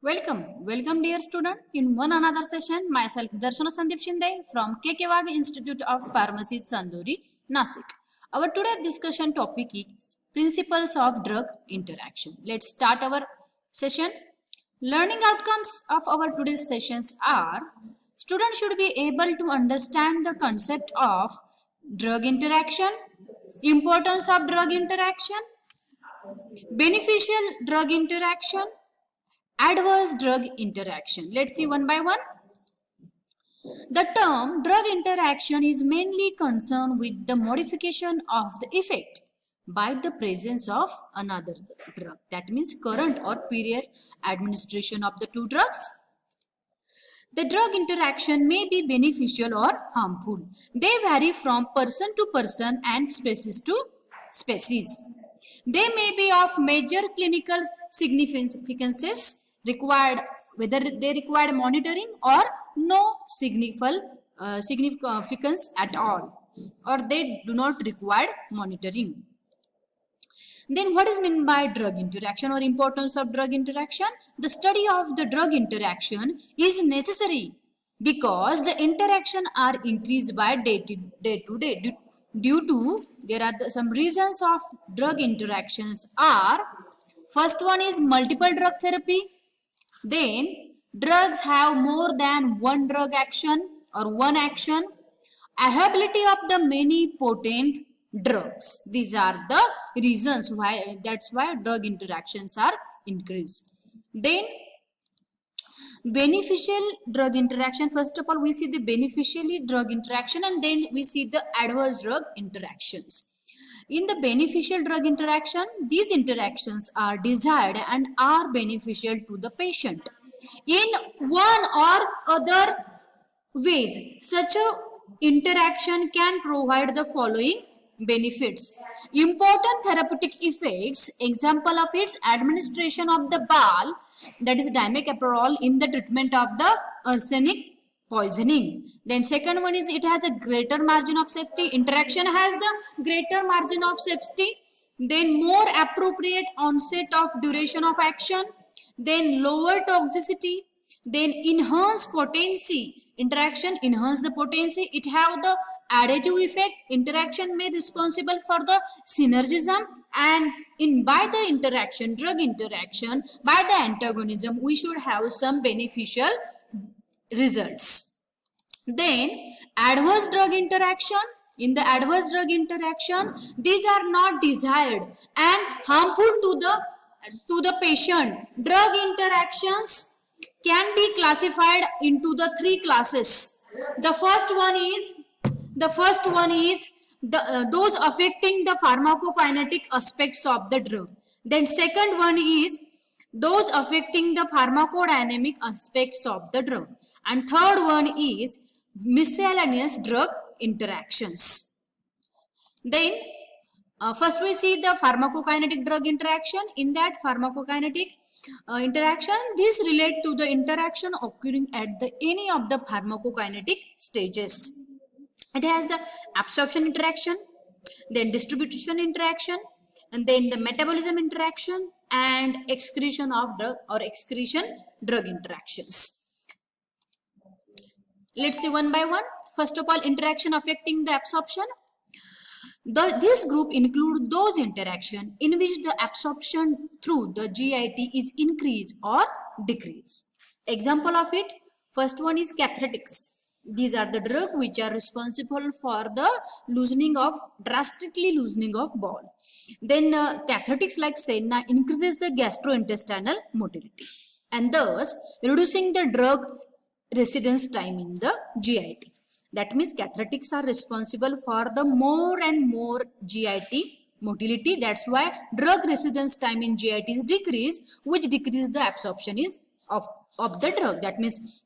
Welcome dear student. In one another session, myself Darshana Sandeep Shinde from KK Institute of Pharmacy, Chandori, Nasik. Our today's discussion topic is principles of drug interaction. Let's start our session. Learning outcomes of our today's sessions are: students should be able to understand the concept of drug interaction, importance of drug interaction, beneficial drug interaction, adverse drug interaction. Let's see one by one. The term drug interaction is mainly concerned with the modification of the effect by the presence of another drug. That means current or period administration of the two drugs. The drug interaction may be beneficial or harmful. They vary from person to person and species to species. They may be of major clinical significances required, whether they require monitoring or no significance at all, or they do not require monitoring. Then what is meant by drug interaction or importance of drug interaction? The study of the drug interaction is necessary because the interaction are increased by day to day. Due to there are some reasons of drug interactions are: first one is multiple drug therapy. Then drugs have more than one drug action or one action. Availability of the many potent drugs. These are the reasons why, that's why drug interactions are increased. Then beneficial drug interaction. First of all, we see the beneficially drug interaction and then we see the adverse drug interactions. In the beneficial drug interaction, these interactions are desired and are beneficial to the patient in one or other ways. Such a interaction can provide the following benefits: important therapeutic effects. Example of its administration of the BAL, that is dimercaprol, in the treatment of the arsenic poisoning. Then second one is it has a greater margin of safety. Interaction has the greater margin of safety. Then more appropriate onset of duration of action. Then lower toxicity. Then enhance potency. Interaction enhance the potency. It have the additive effect. Interaction may responsible for the synergism, and by the interaction, drug interaction, by the antagonism, we should have some beneficial results. Then adverse drug interaction. In the adverse drug interaction, these are not desired and harmful to the patient. Drug interactions can be classified into the three classes. The first one is those affecting the pharmacokinetic aspects of the drug. Then second one is those affecting the pharmacodynamic aspects of the drug, and third one is miscellaneous drug interactions. Then first we see the pharmacokinetic drug interaction. In that pharmacokinetic interaction, this relate to the interaction occurring at any of the pharmacokinetic stages. It has the absorption interaction, then distribution interaction, and then the metabolism interaction and excretion of drug or excretion drug interactions. Let's see one by one. First of all, interaction affecting the absorption. This group include those interaction in which the absorption through the GIT is increased or decreased. Example of it, first one is cathartics. These are the drugs which are responsible for the drastically loosening of bowel. Then cathartics like Senna increases the gastrointestinal motility and thus reducing the drug residence time in the GIT. That means cathartics are responsible for the more and more GIT motility. That's why drug residence time in GIT is decreased, which decreases the absorption is of the drug. That means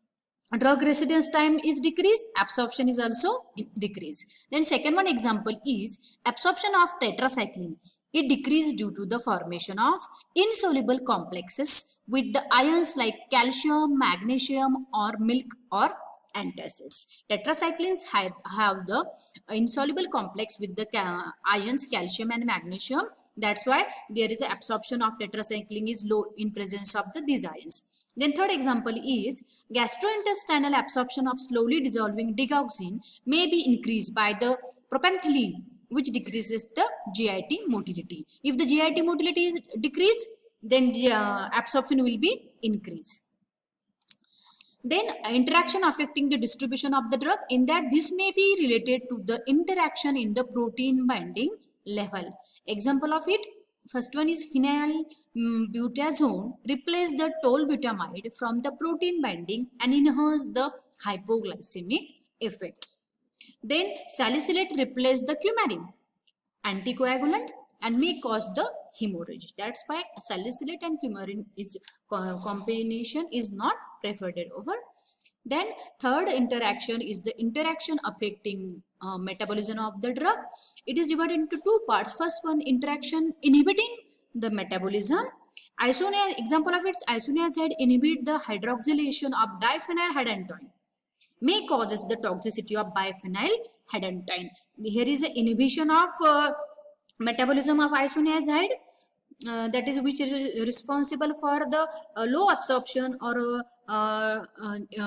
drug residence time is decreased, absorption is also decreased. Then second one example is absorption of tetracycline. It decreased due to the formation of insoluble complexes with the ions like calcium, magnesium, or milk or antacids. Tetracyclines have the insoluble complex with the ions calcium and magnesium That's why there is the absorption of tetracycline is low in presence of these ions. Then third example is gastrointestinal absorption of slowly dissolving digoxin may be increased by the propanthelene, which decreases the GIT motility. If the GIT motility is decreased, then absorption will be increased. Then interaction affecting the distribution of the drug, in that this may be related to the interaction in the protein binding level. Example of it, first one is phenylbutazone replace the tolbutamide from the protein binding and enhance the hypoglycemic effect. Then salicylate replace the coumarin, anticoagulant, and may cause the hemorrhage. That's why salicylate and coumarin is combination is not preferred over. Then third interaction is the interaction affecting metabolism of the drug. It is divided into two parts. First one, interaction inhibiting the metabolism. Example of its isoniazid inhibit the hydroxylation of diphenylhydrantoin, may causes the toxicity of biphenylhydrantoin. Here is an inhibition of metabolism of isoniazid, that is which is responsible for the low absorption or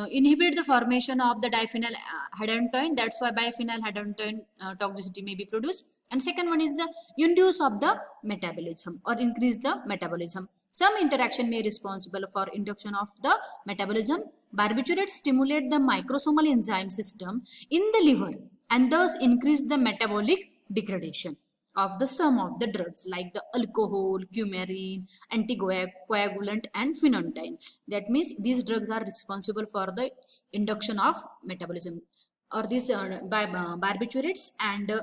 inhibit the formation of the diphenylhydrantoin. That's why biphenylhydrantoin toxicity may be produced. And second one is the induce of the metabolism or increase the metabolism. Some interaction may be responsible for induction of the metabolism. Barbiturates stimulate the microsomal enzyme system in the liver and thus increase the metabolic degradation of the sum of the drugs like the alcohol, coumarin, anticoagulant, and phenantine. That means these drugs are responsible for the induction of metabolism, or these by barbiturates and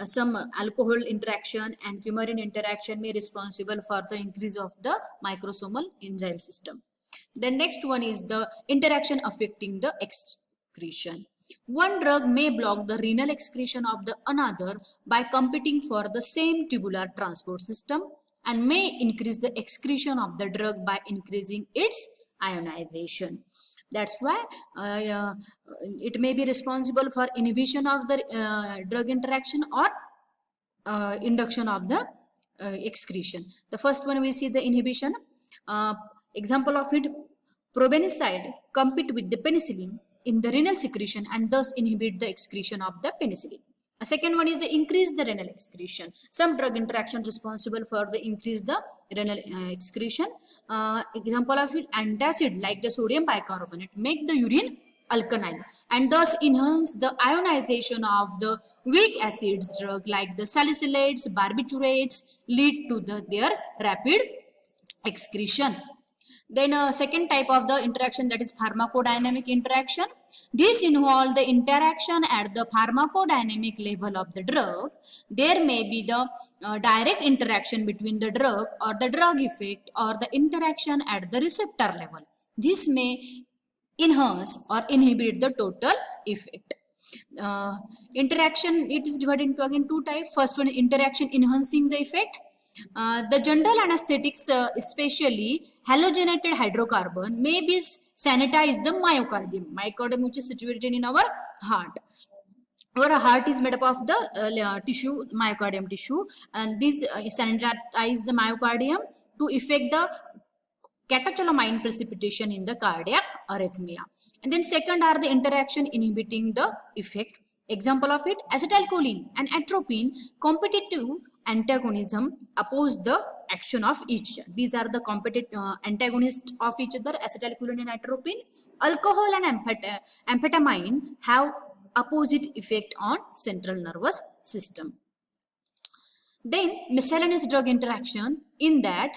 some alcohol interaction and coumarin interaction may responsible for the increase of the microsomal enzyme system. The next one is the interaction affecting the excretion. One drug may block the renal excretion of the another by competing for the same tubular transport system and may increase the excretion of the drug by increasing its ionization. That's why it may be responsible for inhibition of the drug interaction or induction of the excretion. The first one we see the inhibition. Example of it, probenicide compete with the penicillin in the renal secretion and thus inhibit the excretion of the penicillin. A second one is the increase the renal excretion. Some drug interaction responsible for the increase the renal excretion. Example of it, antacid like the sodium bicarbonate make the urine alkaline and thus enhance the ionization of the weak acids drug like the salicylates, barbiturates lead to their rapid excretion. Then second type of the interaction, that is pharmacodynamic interaction. This involve the interaction at the pharmacodynamic level of the drug. There may be the direct interaction between the drug or the drug effect or the interaction at the receptor level. This may enhance or inhibit the total effect. Interaction, it is divided into again two types. First one, interaction enhancing the effect. The general anesthetics, especially halogenated hydrocarbon, may be sanitize the myocardium. Myocardium, which is situated in our heart. Our heart is made up of the tissue, myocardium tissue, and this sanitize the myocardium to effect the catecholamine precipitation in the cardiac arrhythmia. And then second are the interaction inhibiting the effect. Example of it, acetylcholine and atropine competitive antagonism oppose the action of each other. These are the competitive antagonists of each other, acetylcholine and atropine. Alcohol and amphetamine have opposite effect on central nervous system. Then miscellaneous drug interaction, in that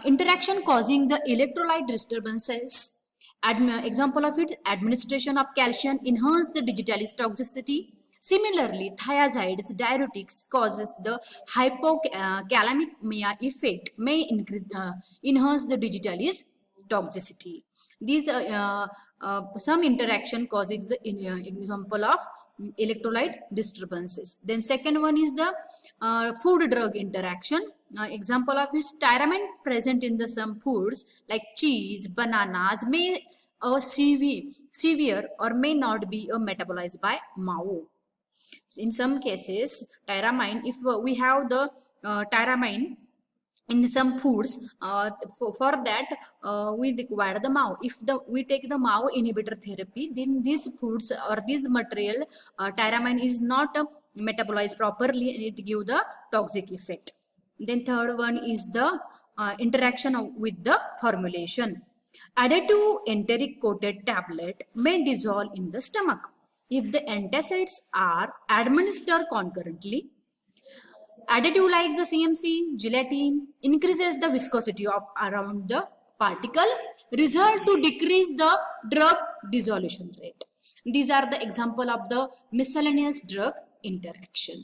interaction causing the electrolyte disturbances. Example of it, administration of calcium enhance the digitalis toxicity. Similarly, thiazides, diuretics causes the hypocalemia effect, may increase, enhance the digitalis toxicity. These some interaction causes the example of electrolyte disturbances. Then second one is the food drug interaction. Example of its tyramine present in the some foods like cheese, bananas may severe or may not be metabolized by mouth. In some cases, tyramine, if we have the tyramine in some foods, for that we require the MAO. If we take the MAO inhibitor therapy, then these foods or this material tyramine is not metabolized properly and it give the toxic effect. Then third one is the interaction with the formulation. Added to enteric coated tablet may dissolve in the stomach. If the antacids are administered concurrently, additive like the CMC, gelatin increases the viscosity of around the particle, result to decrease the drug dissolution rate. These are the example of the miscellaneous drug interaction.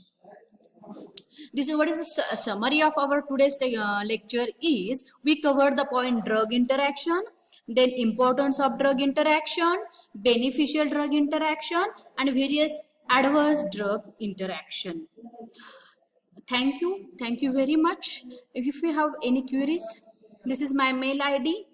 This is what is the summary of our today's lecture is we covered the point drug interaction, then importance of drug interaction, beneficial drug interaction, and various adverse drug interaction. Thank you very much. If you have any queries, this is my mail ID.